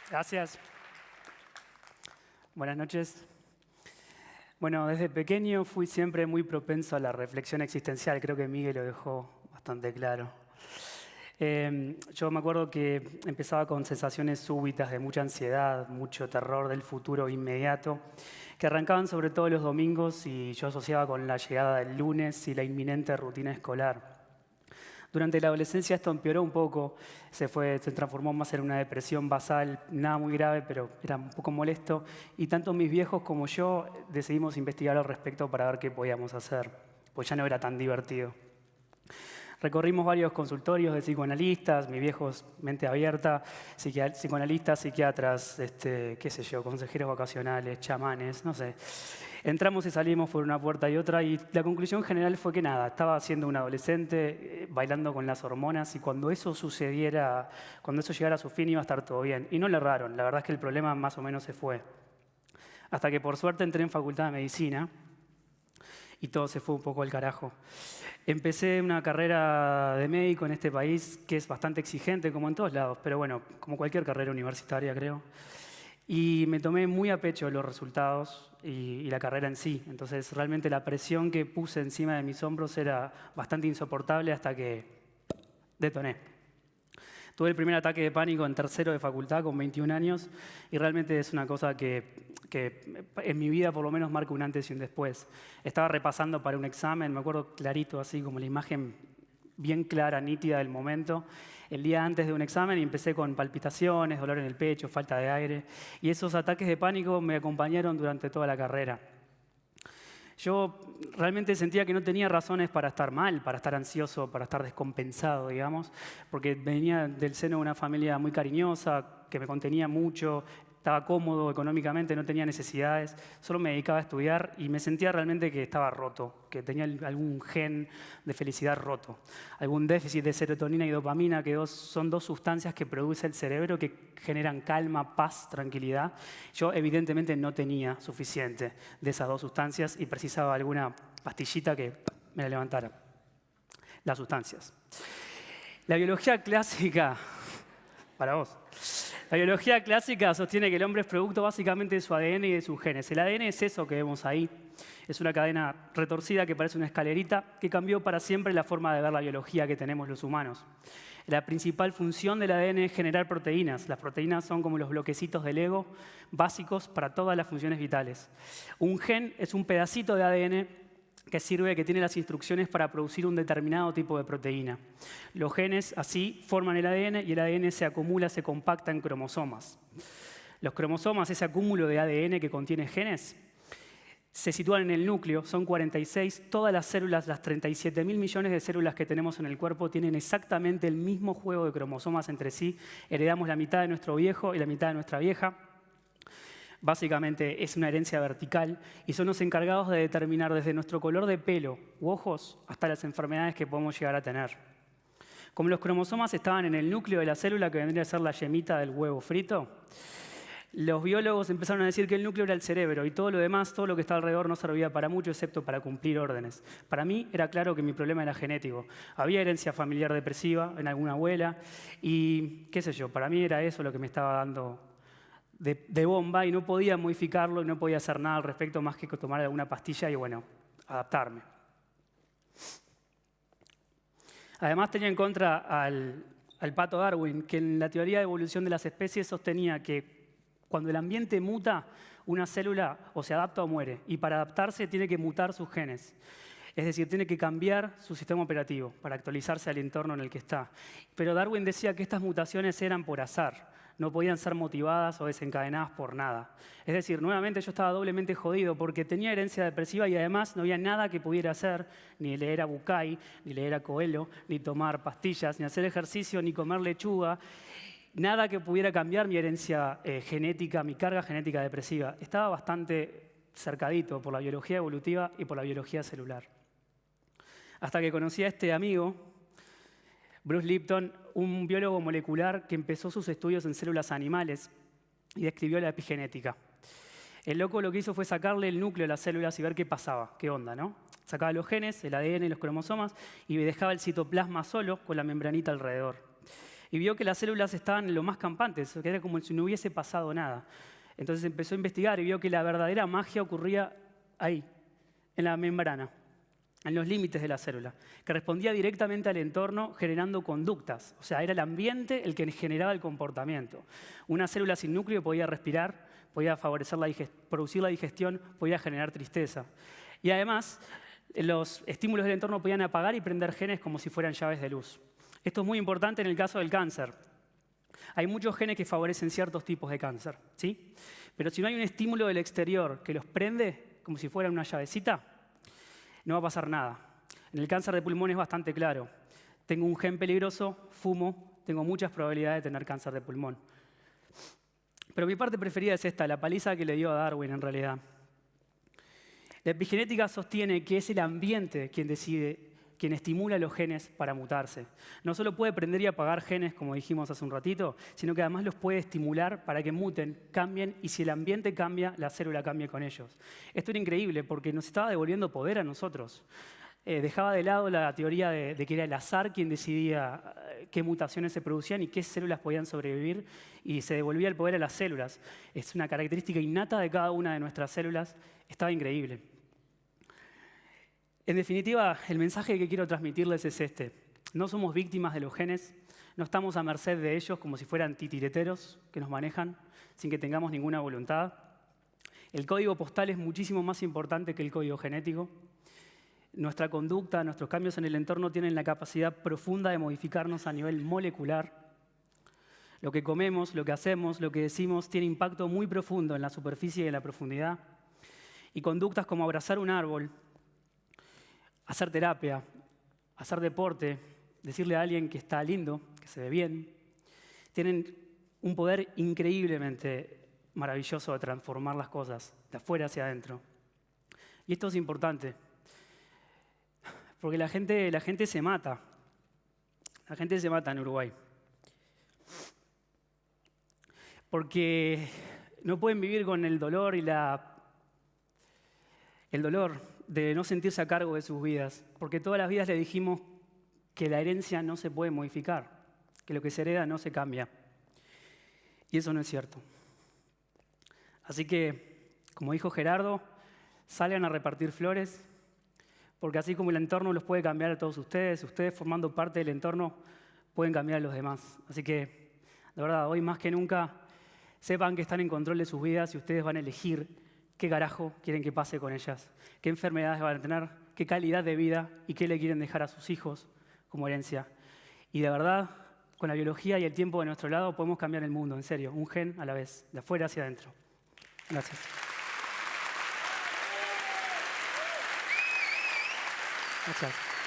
Gracias. Buenas noches. Bueno, desde pequeño fui siempre muy propenso a la reflexión existencial. Creo que Miguel lo dejó bastante claro. Yo me acuerdo que empezaba con sensaciones súbitas de mucha ansiedad, mucho terror del futuro inmediato, que arrancaban sobre todo los domingos y yo asociaba con la llegada del lunes y la inminente rutina escolar. Durante la adolescencia esto empeoró un poco, se transformó más en una depresión basal, nada muy grave, pero era un poco molesto. Y tanto mis viejos como yo decidimos investigar al respecto para ver qué podíamos hacer, pues ya no era tan divertido. Recorrimos varios consultorios de psicoanalistas, mis viejos, mente abierta, psicoanalistas, psiquiatras, qué sé yo, consejeros vacacionales, chamanes, no sé. Entramos y salimos por una puerta y otra y la conclusión general fue que nada, estaba siendo un adolescente, bailando con las hormonas y cuando eso sucediera, cuando eso llegara a su fin iba a estar todo bien. Y no le erraron, la verdad es que el problema más o menos se fue. Hasta que por suerte entré en Facultad de Medicina y todo se fue un poco al carajo. Empecé una carrera de médico en este país que es bastante exigente, como en todos lados, pero bueno, como cualquier carrera universitaria, creo. Y me tomé muy a pecho los resultados y la carrera en sí. Entonces, realmente la presión que puse encima de mis hombros era bastante insoportable hasta que detoné. Tuve el primer ataque de pánico en tercero de facultad con 21 años y realmente es una cosa que en mi vida por lo menos marca un antes y un después. Estaba repasando para un examen, me acuerdo clarito, así como la imagen bien clara, nítida del momento, el día antes de un examen y empecé con palpitaciones, dolor en el pecho, falta de aire y esos ataques de pánico me acompañaron durante toda la carrera. Yo realmente sentía que no tenía razones para estar mal, para estar ansioso, para estar descompensado, digamos, porque venía del seno de una familia muy cariñosa, que me contenía mucho, estaba cómodo económicamente, no tenía necesidades, solo me dedicaba a estudiar y me sentía realmente que estaba roto, que tenía algún gen de felicidad roto, algún déficit de serotonina y dopamina, que son dos sustancias que produce el cerebro que generan calma, paz, tranquilidad. Yo evidentemente no tenía suficiente de esas dos sustancias y precisaba alguna pastillita que me la levantara. Las sustancias. La biología clásica, para vos. La biología clásica sostiene que el hombre es producto básicamente de su ADN y de sus genes. El ADN es eso que vemos ahí. Es una cadena retorcida que parece una escalerita que cambió para siempre la forma de ver la biología que tenemos los humanos. La principal función del ADN es generar proteínas. Las proteínas son como los bloquecitos de Lego básicos para todas las funciones vitales. Un gen es un pedacito de ADN que tiene las instrucciones para producir un determinado tipo de proteína. Los genes así forman el ADN y el ADN se acumula, se compacta en cromosomas. Los cromosomas, ese acúmulo de ADN que contiene genes, se sitúan en el núcleo, son 46. Todas las células, las 37.000 millones de células que tenemos en el cuerpo, tienen exactamente el mismo juego de cromosomas entre sí. Heredamos la mitad de nuestro viejo y la mitad de nuestra vieja. Básicamente es una herencia vertical y son los encargados de determinar desde nuestro color de pelo u ojos hasta las enfermedades que podemos llegar a tener. Como los cromosomas estaban en el núcleo de la célula, que vendría a ser la yemita del huevo frito, los biólogos empezaron a decir que el núcleo era el cerebro y todo lo demás, todo lo que está alrededor no servía para mucho excepto para cumplir órdenes. Para mí era claro que mi problema era genético. Había herencia familiar depresiva en alguna abuela y qué sé yo, para mí era eso lo que me estaba dando de bomba y no podía modificarlo y no podía hacer nada al respecto más que tomar alguna pastilla y, bueno, adaptarme. Además tenía en contra al pato Darwin, que en la teoría de evolución de las especies sostenía que cuando el ambiente muta, una célula o se adapta o muere, y para adaptarse tiene que mutar sus genes. Es decir, tiene que cambiar su sistema operativo para actualizarse al entorno en el que está. Pero Darwin decía que estas mutaciones eran por azar, no podían ser motivadas o desencadenadas por nada. Es decir, nuevamente yo estaba doblemente jodido porque tenía herencia depresiva y además no había nada que pudiera hacer, ni leer a Bucay, ni leer a Coelho, ni tomar pastillas, ni hacer ejercicio, ni comer lechuga. Nada que pudiera cambiar mi herencia genética, mi carga genética depresiva. Estaba bastante cercadito por la biología evolutiva y por la biología celular. Hasta que conocí a este amigo, Bruce Lipton, un biólogo molecular que empezó sus estudios en células animales y describió la epigenética. El loco lo que hizo fue sacarle el núcleo de las células y ver qué pasaba, qué onda, ¿no? Sacaba los genes, el ADN y los cromosomas y dejaba el citoplasma solo con la membranita alrededor. Y vio que las células estaban en lo más campantes, que era como si no hubiese pasado nada. Entonces empezó a investigar y vio que la verdadera magia ocurría ahí, en la membrana, en los límites de la célula, que respondía directamente al entorno generando conductas. O sea, era el ambiente el que generaba el comportamiento. Una célula sin núcleo podía respirar, podía favorecer producir la digestión, podía generar tristeza. Y además, los estímulos del entorno podían apagar y prender genes como si fueran llaves de luz. Esto es muy importante en el caso del cáncer. Hay muchos genes que favorecen ciertos tipos de cáncer, ¿sí? Pero si no hay un estímulo del exterior que los prende, como si fuera una llavecita, no va a pasar nada. En el cáncer de pulmón es bastante claro. Tengo un gen peligroso, fumo, tengo muchas probabilidades de tener cáncer de pulmón. Pero mi parte preferida es esta, la paliza que le dio a Darwin en realidad. La epigenética sostiene que es el ambiente quien decide, quien estimula los genes para mutarse. No solo puede prender y apagar genes, como dijimos hace un ratito, sino que además los puede estimular para que muten, cambien, y si el ambiente cambia, la célula cambia con ellos. Esto era increíble porque nos estaba devolviendo poder a nosotros. Dejaba de lado la teoría de que era el azar quien decidía qué mutaciones se producían y qué células podían sobrevivir, y se devolvía el poder a las células. Es una característica innata de cada una de nuestras células. Estaba increíble. En definitiva, el mensaje que quiero transmitirles es este. No somos víctimas de los genes, no estamos a merced de ellos como si fueran titireteros que nos manejan sin que tengamos ninguna voluntad. El código postal es muchísimo más importante que el código genético. Nuestra conducta, nuestros cambios en el entorno tienen la capacidad profunda de modificarnos a nivel molecular. Lo que comemos, lo que hacemos, lo que decimos tiene impacto muy profundo en la superficie y en la profundidad. Y conductas como abrazar un árbol, hacer terapia, hacer deporte, decirle a alguien que está lindo, que se ve bien, tienen un poder increíblemente maravilloso de transformar las cosas de afuera hacia adentro. Y esto es importante, porque la gente se mata. La gente se mata en Uruguay. Porque no pueden vivir con el dolor y el dolor de no sentirse a cargo de sus vidas, porque todas las vidas le dijimos que la herencia no se puede modificar, que lo que se hereda no se cambia. Y eso no es cierto. Así que, como dijo Gerardo, salgan a repartir flores, porque así como el entorno los puede cambiar a todos ustedes formando parte del entorno pueden cambiar a los demás. Así que, de verdad, hoy más que nunca, sepan que están en control de sus vidas y ustedes van a elegir qué carajo quieren que pase con ellas, qué enfermedades van a tener, qué calidad de vida y qué le quieren dejar a sus hijos como herencia. Y de verdad, con la biología y el tiempo de nuestro lado, podemos cambiar el mundo, en serio, un gen a la vez, de afuera hacia adentro. Gracias. Gracias.